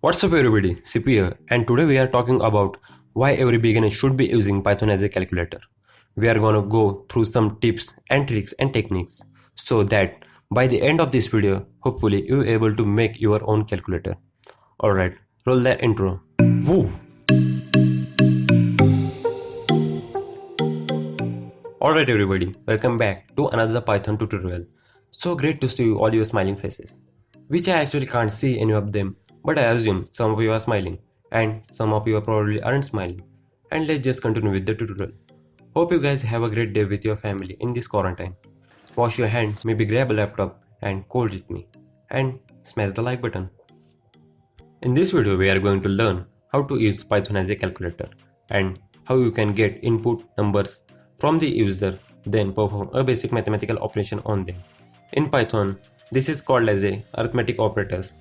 What's up everybody, CP here, and today we are talking about why every beginner should be using Python as a calculator. We are gonna go through some tips and tricks and techniques so that by the end of this video, hopefully you are able to make your own calculator. Alright, roll that intro. Woo! Alright everybody, welcome back to another Python tutorial. So great to see all your smiling faces. Which I actually can't see any of them, but I assume some of you are smiling and some of you probably aren't smiling. And let's just continue with the tutorial. Hope you guys have a great day with your family in this quarantine. Wash your hand, maybe grab a laptop and code with me. And smash the like button. In this video we are going to learn how to use Python as a calculator and how you can get input numbers from the user, then perform a basic mathematical operation on them. In Python, this is called as a arithmetic operators.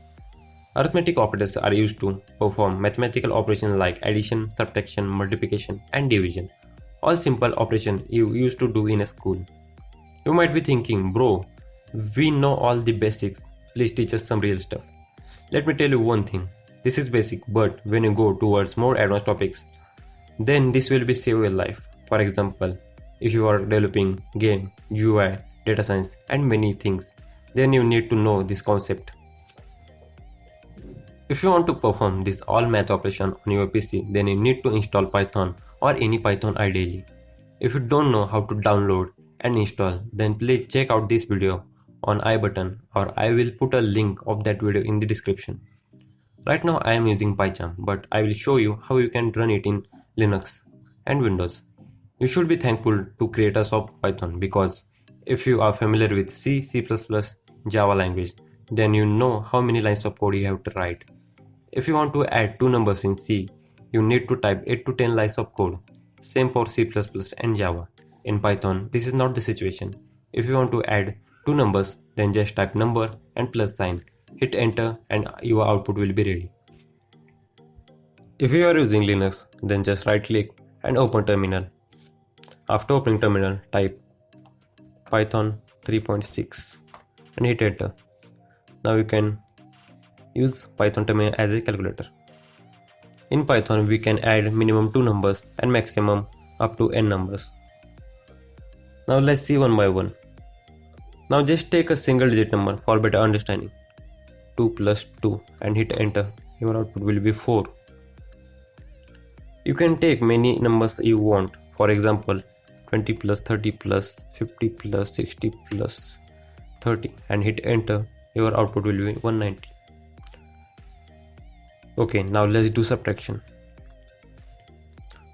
Arithmetic operators are used to perform mathematical operations like addition, subtraction, multiplication, and division. All simple operations you used to do in a school. You might be thinking, bro, we know all the basics, please teach us some real stuff. Let me tell you one thing, this is basic, but when you go towards more advanced topics, then this will be save your life. For example, if you are developing game, UI, data science and many things, then you need to know this concept. If you want to perform this all math operation on your PC, then you need to install Python or any Python ideally. If you don't know how to download and install, then please check out this video on I button, or I will put a link of that video in the description. Right now I am using PyCharm, but I will show you how you can run it in Linux and Windows. You should be thankful to creators of Python, because if you are familiar with C, C++, Java language, then you know how many lines of code you have to write. If you want to add two numbers in C, you need to type 8 to 10 lines of code. Same for C++ and Java. In Python, this is not the situation. If you want to add two numbers, then just type number and plus sign. Hit enter and your output will be ready. If you are using Linux, then just right click and open terminal. After opening terminal, type Python 3.6 and hit enter. Now you can use Python terminal as a calculator. In Python, we can add minimum 2 numbers and maximum up to n numbers. Now let's see one by one. Now just take a single digit number for better understanding. 2 plus 2 and hit enter. Your output will be 4. You can take many numbers you want. For example, 20 plus 30 plus 50 plus 60 plus 30 and hit enter. Your output will be 190. Okay, now let's do subtraction.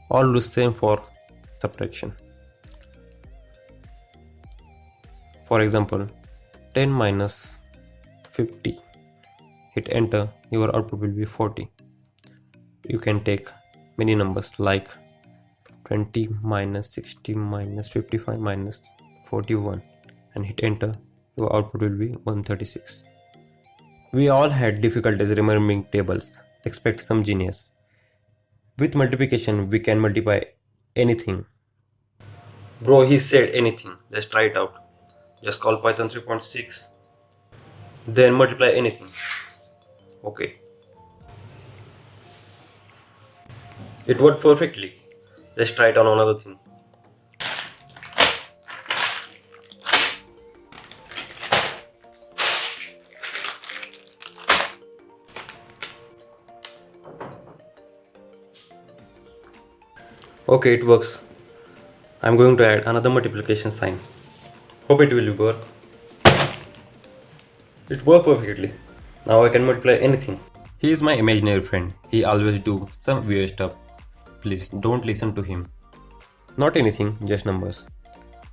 All do same for subtraction. For example, 10 minus 50. Hit enter, your output will be 40. You can take many numbers like 20 minus 60 minus 55 minus 41 and hit enter, your output will be 136. We all had difficulties remembering tables. Expect some genius. With multiplication, we can multiply anything. Bro, he said anything. Let's try it out. Just call Python 3.6. Then multiply anything. Okay. It worked perfectly. Let's try it on another thing. Okay, it works. I'm going to add another multiplication sign. Hope it will work. It worked perfectly. Now I can multiply anything. He is my imaginary friend. He always do some weird stuff. Please don't listen to him. Not anything, just numbers.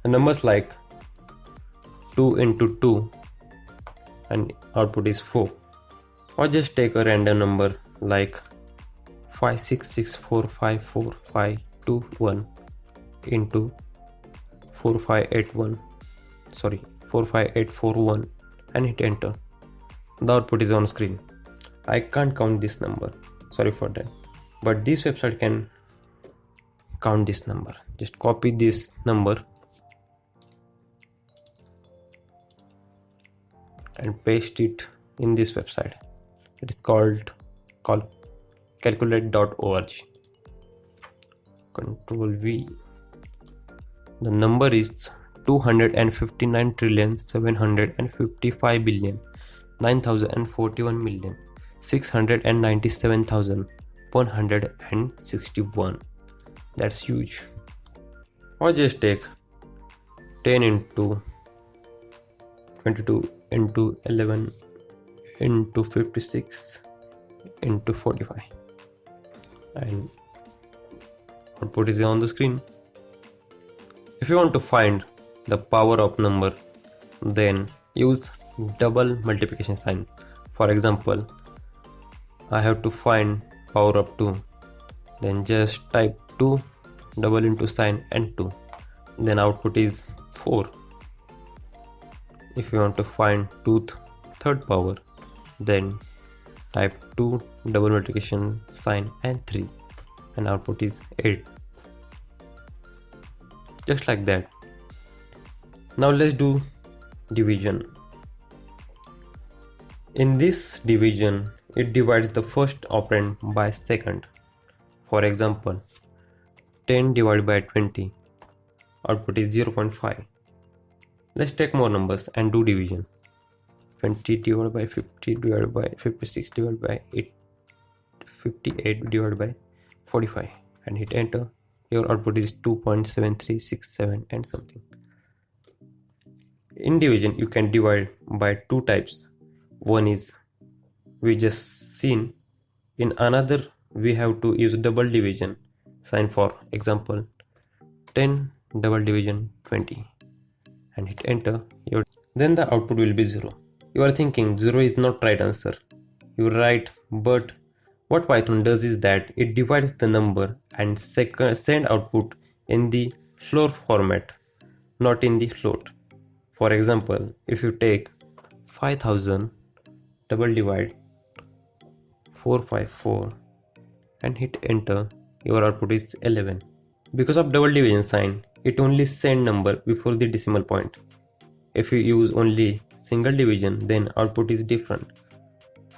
The numbers like 2 into 2 and output is 4. Or just take a random number like 566454521 into 45841 and hit enter. The output is on screen. I can't count this number, sorry for that, but this website can count this number. Just copy this number and paste it in this website. It is called called calculate.org. Control V. The number is 259,755,941,697,161. That's huge. Or just take 10 into 22 into 11 into 56 into 45, and output is on the screen. If you want to find the power of number, then use double multiplication sign. For example, I have to find power of 2, then just type 2 double into sign and 2, then output is 4. If you want to find third power, then type 2 double multiplication sign and 3, and output is 8. Just like that. Now let's do division. In this division, it divides the first operand by second. For example, 10 divided by 20, output is 0.5. Let's take more numbers and do division. 20 divided by 50 divided by 56 divided by 58 divided by 45, and hit enter. Your output is 2.7367 and something. In division, you can divide by two types. One is we just seen. In another, we have to use double division sign. For example, 10 double division 20, and hit enter. Then the output will be 0. You are thinking 0 is not right answer. You're right, but what Python does is that it divides the number and send output in the floor format, not in the float. For example, if you take 5000 double divide 454 and hit enter, your output is 11. Because of double division sign, it only send number before the decimal point. If you use only single division, then output is different.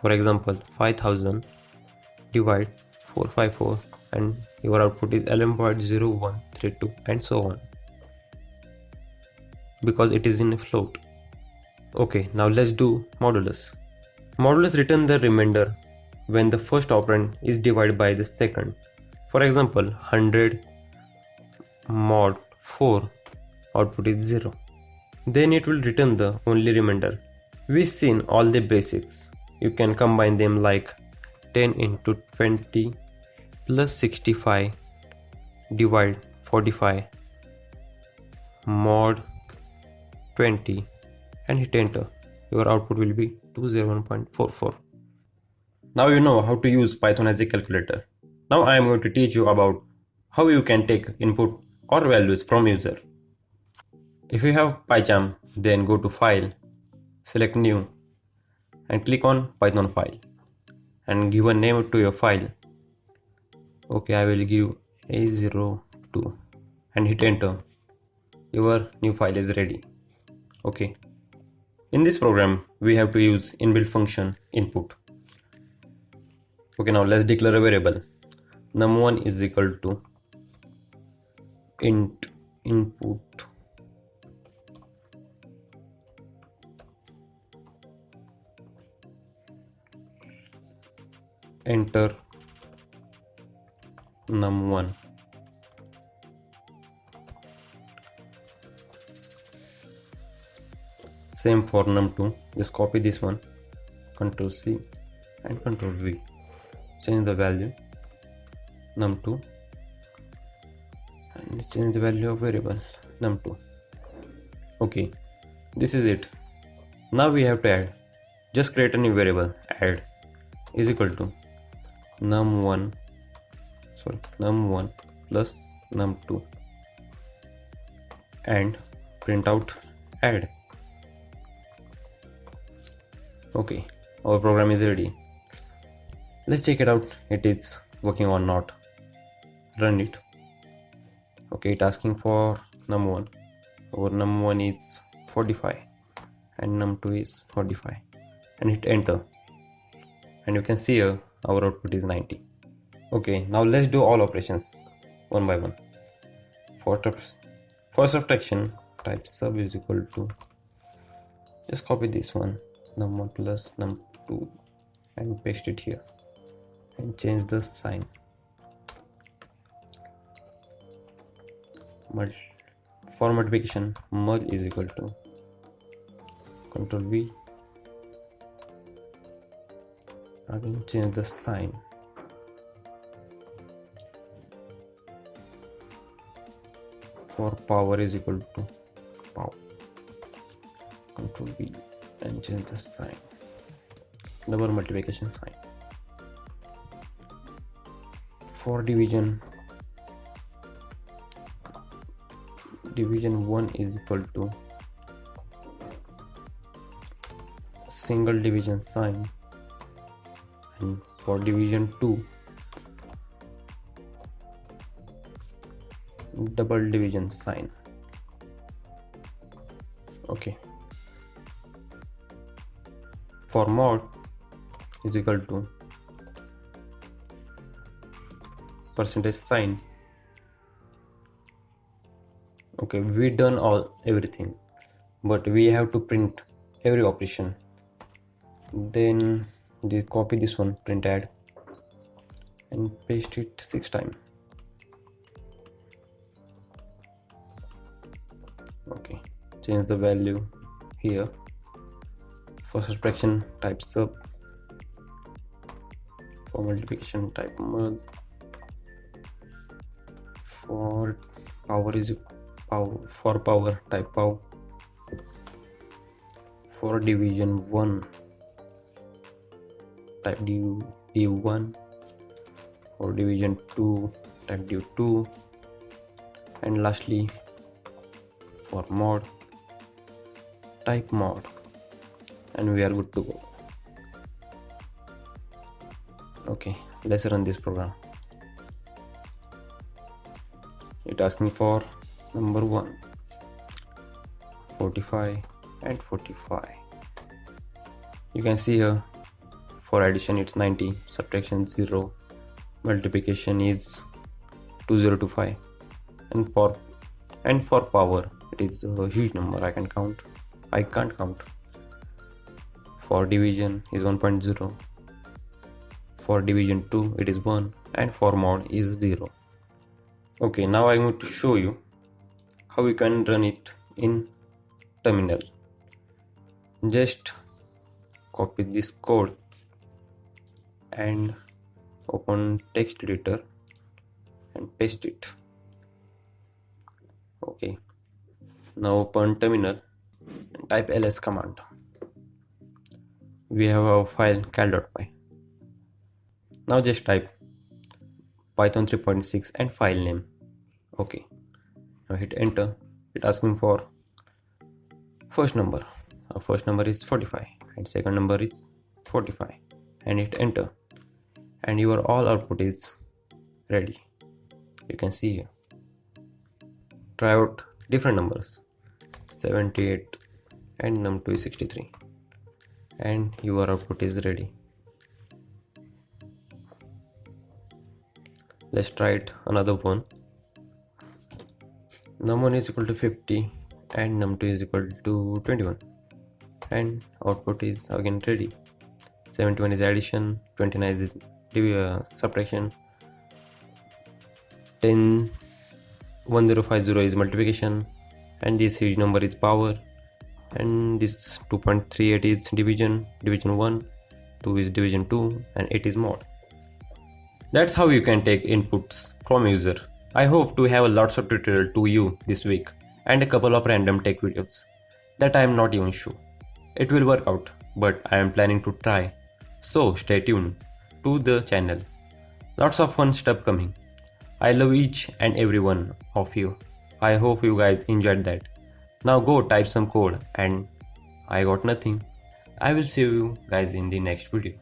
For example, 5000 divide 454 and your output is 11.0132 and so on, because it is in a float. Okay, now let's do modulus. Modulus return the remainder when the first operand is divided by the second. For example, 100 mod 4, output is 0. Then it will return the only remainder. We've seen all the basics. You can combine them like 10 into 20 plus 65 divide 45 mod 20 and hit enter. Your output will be 201.44. Now you know how to use Python as a calculator. Now I am going to teach you about how you can take input or values from user. If you have PyCharm, then go to File, select New, and click on Python file, and give a name to your file. Okay, I will give A02 and hit enter. Your new file is ready. Okay. In this program, we have to use inbuilt function input. Okay, now let's declare a variable. num1 is equal to int input enter num1. Same for num2. Just copy this one, Ctrl C and Ctrl V. Change the value num2 and change the value of variable num2. Okay, this is it. Now we have to add. Just create a new variable, add is equal to num1 plus num2 and print out add. Okay, our program is ready. Let's check it out. It is working or not. Run it. Okay, it's asking for num1. Our num1 is 45 and num2 is 45, and hit enter. And you can see here our output is 90. Okay, now let's do all operations one by one. For subtraction, type sub is equal to, just copy this one, num1 plus num2 and paste it here and change the sign. For multiplication, mul is equal to Control V, again change the sign. For power is equal to power, Control V and change the sign, double multiplication sign. For division 1 is equal to single division sign, and for division 2 double division sign. Okay, for mod is equal to percentage sign. Okay, we done everything, but we have to print every operation. Then copy this one, print add, and paste it 6 times. Okay, change the value here. For subtraction, type sub. For multiplication, type mul. For power is power. For power, type pow. For division 1, type div1. For division 2, type div2. And lastly, for mod, type mod, and we are good to go. Okay, let's run this program. It asking for number 1, 45 and 45. You can see here, for addition it's 90, subtraction 0, multiplication is 2025, and for power it is a huge number. I can't count. For division is 1.0, for division 2 it is 1, and for mod is 0. Okay, now I'm going to show you how we can run it in terminal. Just copy this code and open text editor and paste it. Okay, now open terminal and type ls command. We have a file cal.py. Now just type Python 3.6 and file name. Okay, now hit enter. It asking for first number. Our first number is 45 and second number is 45, and hit enter, and your all output is ready. You can see here. Try out different numbers, 78 and num2 is 63, and your output is ready. Let's try it another one. Num1 is equal to 50 and num2 is equal to 21, and output is again ready. 71 is addition, 29 is subtraction, 1050 is multiplication, and this huge number is power, and this 2.38 is division 1, 2 is division 2, and 8 is mod. That's how you can take inputs from user. I hope to have lots of tutorial to you this week and a couple of random tech videos that I am not even sure it will work out, but I am planning to try. So stay tuned to the channel. Lots of fun stuff coming. I love each and every one of you. I hope you guys enjoyed that. Now go type some code, and I got nothing. I will see you guys in the next video.